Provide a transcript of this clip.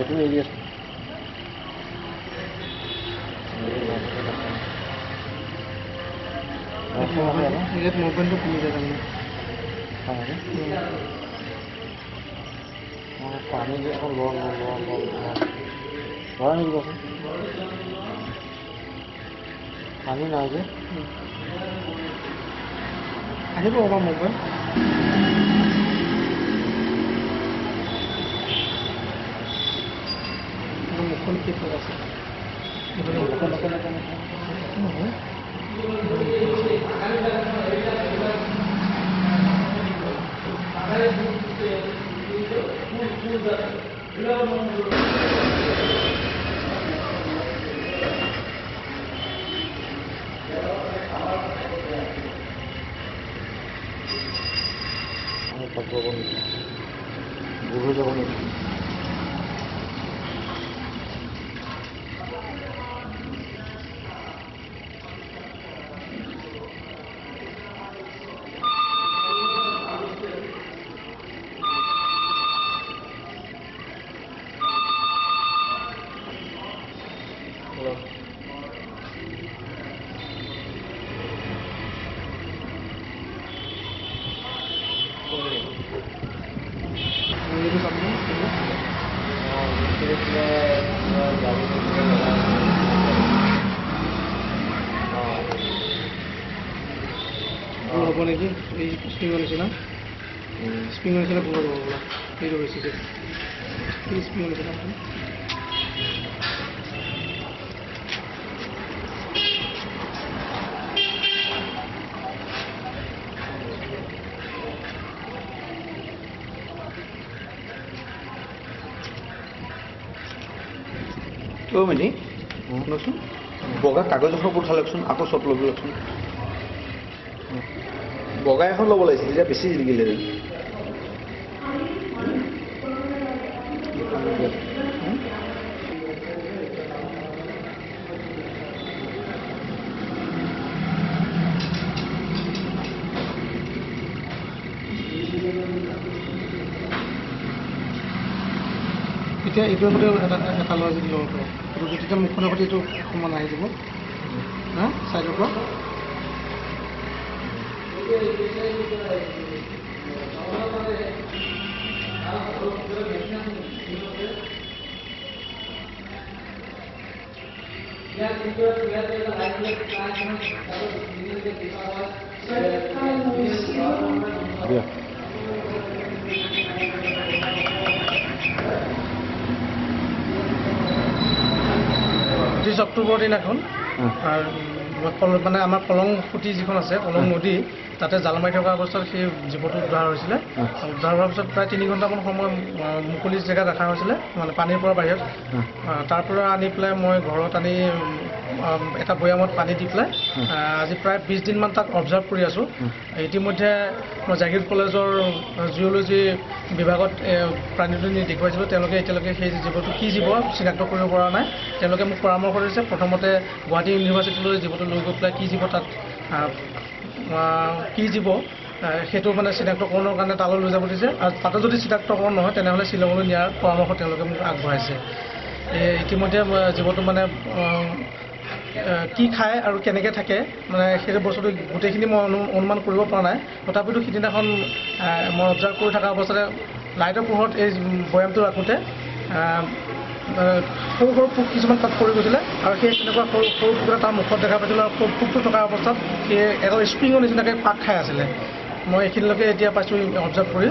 তুমি এগিয়ে আসো। মোবাইলটো কমি যায় তাৰমানে পানী যে এখন লৰা নেকি কচোন পানী নাই যে আহিব আমাৰ মোবাইল মুখখন কি আছে বুঝে যাব নাকি হ'ব নেকি এই স্প্ৰিঙৰ নিচিনা ভুল হ'ব বোলা এইটো হৈছে যে স্প্ৰিঙৰ নিচিনা মানে শুনকচোন বগা কাগজ এখন উঠাই লওকচোন আকৌ চট ল'ব লওকচোন বগা এখন ল'ব লাগিছিল তেতিয়া বেছি জিলিকিলে এতিয়া এইটোৰ সৈতে এটা লয় যদি ল'ব পাৰে তেতিয়া মুখখনৰ সৈতে এইটো সমান আহি যাব হা চাইডৰ পৰা দিয়া 30 অক্টোবৰ দিনাখন মানে আমাৰ কলং ফুটি যিখন আছে কলং নদী তাতে জাল মাৰি থকা অৱস্থাত সেই জীৱটো উদ্ধাৰ হৈছিলে উদ্ধাৰ হোৱাৰ পিছত প্ৰায় 3 ঘণ্টামান সময় মুকলি জেগাত ৰখা হৈছিলে মানে পানীৰ পৰা বাহিৰত তাৰ পৰা আনি পেলাই মই ঘৰত আনি এটা বৈয়ামত পানী দি পেলাই আজি প্ৰায় 20 দিনমান তাক অবজাৰ্ভ কৰি আছোঁ ইতিমধ্যে মই জাগিৰোড কলেজৰ জিঅ'লজি বিভাগত প্ৰাণীজনী দেখুৱাইছিলোঁ তেওঁলোকে এতিয়ালৈকে সেই জীৱটো কি জীৱ চিনাক্ত কৰিব পৰা নাই তেওঁলোকে মোক পৰামৰ্শ দিছে প্ৰথমতে গুৱাহাটী ইউনিভাৰ্চিটিলৈ জীৱটো লৈ গৈ পেলাই কি জীৱ তাত কি জীৱ সেইটো মানে চিনাক্তকৰণৰ কাৰণে তালৈ লৈ যাব দিছে আৰু তাতে যদি চিনাক্তকৰণ নহয় তেনেহ'লে শ্বিলঙলৈ নিয়াৰ পৰামৰ্শ তেওঁলোকে মোক আগবঢ়াইছে ইতিমধ্যে জীৱটো মানে কি খায় আৰু কেনেকৈ থাকে মানে সেইটো বস্তুটো গোটেইখিনি মই অনুমান কৰিব পৰা নাই তথাপিতো সিদিনাখন মই অবজাৰ্ভ কৰি থকা অৱস্থাতে লাইটৰ পোহৰত এই বৈয়ামটো ৰাখোঁতে সৰু সৰু পোক কিছুমান তাত পৰি গৈছিলে আৰু সেই তেনেকুৱা সৰু সৰু পোক তাৰ মুখত দেখা পাইছিলোঁ আৰু পোকটো থকা অৱস্থাত সেই এটা স্প্ৰিঙৰ নিচিনাকৈ পাক খাই আছিলে মই এইখিনিলৈকে এতিয়া পাইছোঁ অবজাৰ্ভ কৰি